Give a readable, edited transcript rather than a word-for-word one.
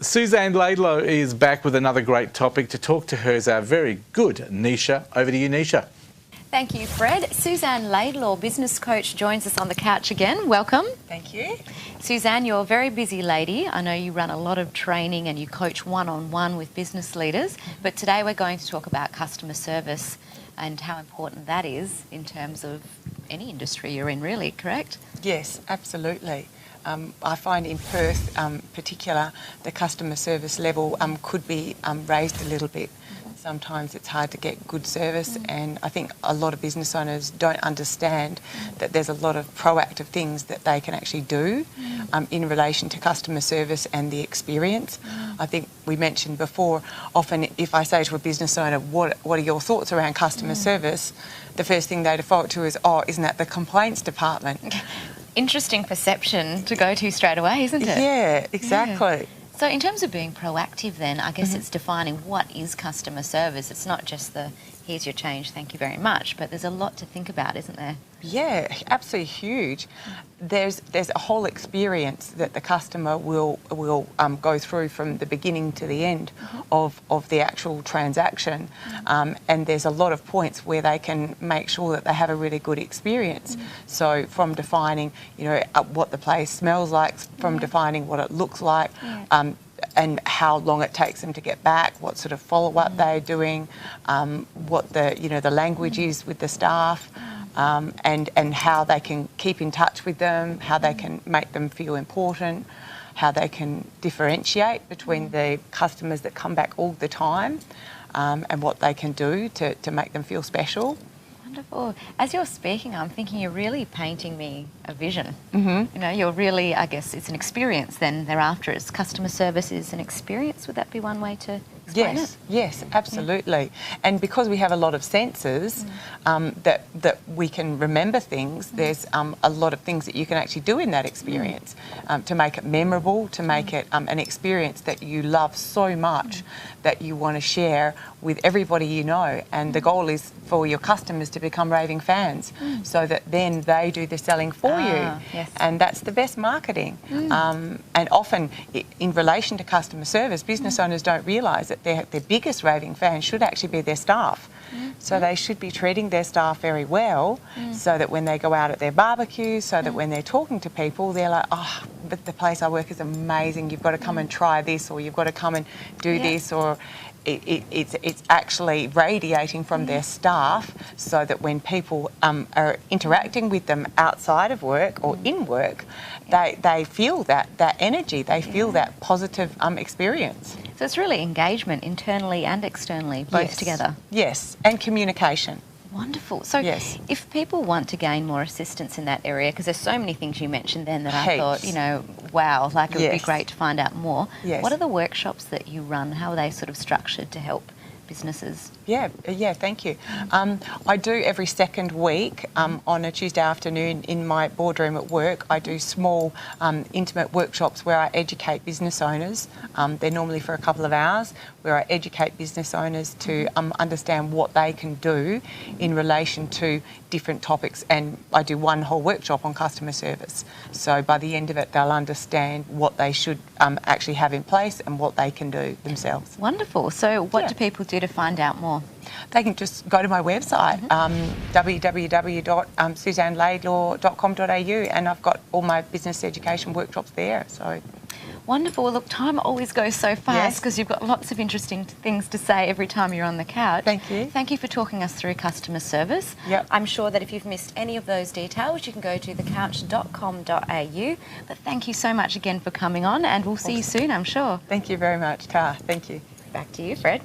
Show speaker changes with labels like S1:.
S1: Suzzanne Laidlaw is back with another great topic. To talk to her is our very good Nisha. Over to you, Nisha.
S2: Thank you, Fred. Suzzanne Laidlaw, business coach, joins us on the couch again. Welcome.
S3: Thank you.
S2: Suzzanne, you're a very busy lady. I know you run a lot of training and you coach one-on-one with business leaders, but today we're going to talk about customer service and how important that is in terms of any industry you're in, really, correct?
S3: Yes, absolutely. I find in Perth, particular, the customer service level could be raised a little bit. Sometimes it's hard to get good service, and I think a lot of business owners don't understand that there's a lot of proactive things that they can actually do in relation to customer service and the experience. I think we mentioned before, often if I say to a business owner, what are your thoughts around customer service, the first thing they default to is, oh, isn't that the complaints department?
S2: Interesting perception to go to straight away, isn't it?
S3: Yeah, exactly.
S2: Yeah. So in terms of being proactive then, I guess it's defining what is customer service. It's not just the, here's your change, thank you very much, but there's a lot to think about, isn't there?
S3: Yeah, absolutely huge. There's a whole experience that the customer will go through from the beginning to the end of the actual transaction, and there's a lot of points where they can make sure that they have a really good experience. So from defining, what the place smells like, from defining what it looks like, and how long it takes them to get back, what sort of follow-up they're doing, what the language is with the staff. And how they can keep in touch with them, how they can make them feel important, how they can differentiate between the customers that come back all the time, and what they can do to make them feel special.
S2: Wonderful. As you're speaking, I'm thinking you're really painting me a vision. You're really, I guess, it's an experience then thereafter. It's customer service is an experience. Would that be one way to explain it?
S3: Yes, absolutely. Yeah. And because we have a lot of senses that we can remember things, there's a lot of things that you can actually do in that experience to make it memorable, to make it an experience that you love so much that you want to share with everybody you know. And the goal is for your customers to become raving fans so that then they do the selling for you.
S2: Yes.
S3: And that's the best marketing. And often in relation to customer service, business owners don't realise that their biggest raving fans should actually be their staff. So they should be treating their staff very well so that when they go out at their barbecues, so that when they're talking to people, they're like, oh, but the place I work is amazing, you've got to come and try this, or you've got to come and do this, or it's actually radiating from their staff so that when people are interacting with them outside of work or in work, they feel that energy, they feel that positive experience.
S2: So it's really engagement internally and externally, both together.
S3: Yes, and communication.
S2: Wonderful. So if people want to gain more assistance in that area, because there's so many things you mentioned then that I thought, wow, like it would be great to find out more. What are the workshops that you run? How are they sort of structured to help businesses?
S3: Yeah, thank you. I do every second week on a Tuesday afternoon in my boardroom at work. I do small, intimate workshops where I educate business owners. They're normally for a couple of hours, where I educate business owners to understand what they can do in relation to different topics. And I do one whole workshop on customer service. So by the end of it, they'll understand what they should actually have in place and what they can do themselves.
S2: Wonderful. So what do people do to find out more?
S3: They can just go to my website, www.suzzannelaidlaw.com.au, and I've got all my business education workshops there. So.
S2: Wonderful. Well, look, time always goes so fast because you've got lots of interesting things to say every time you're on the couch.
S3: Thank you.
S2: Thank you for talking us through customer service.
S3: Yep.
S2: I'm sure that if you've missed any of those details, you can go to thecouch.com.au. But thank you so much again for coming on, and we'll see you soon, I'm sure.
S3: Thank you very much, Tar. Thank you.
S2: Back to you, Fred.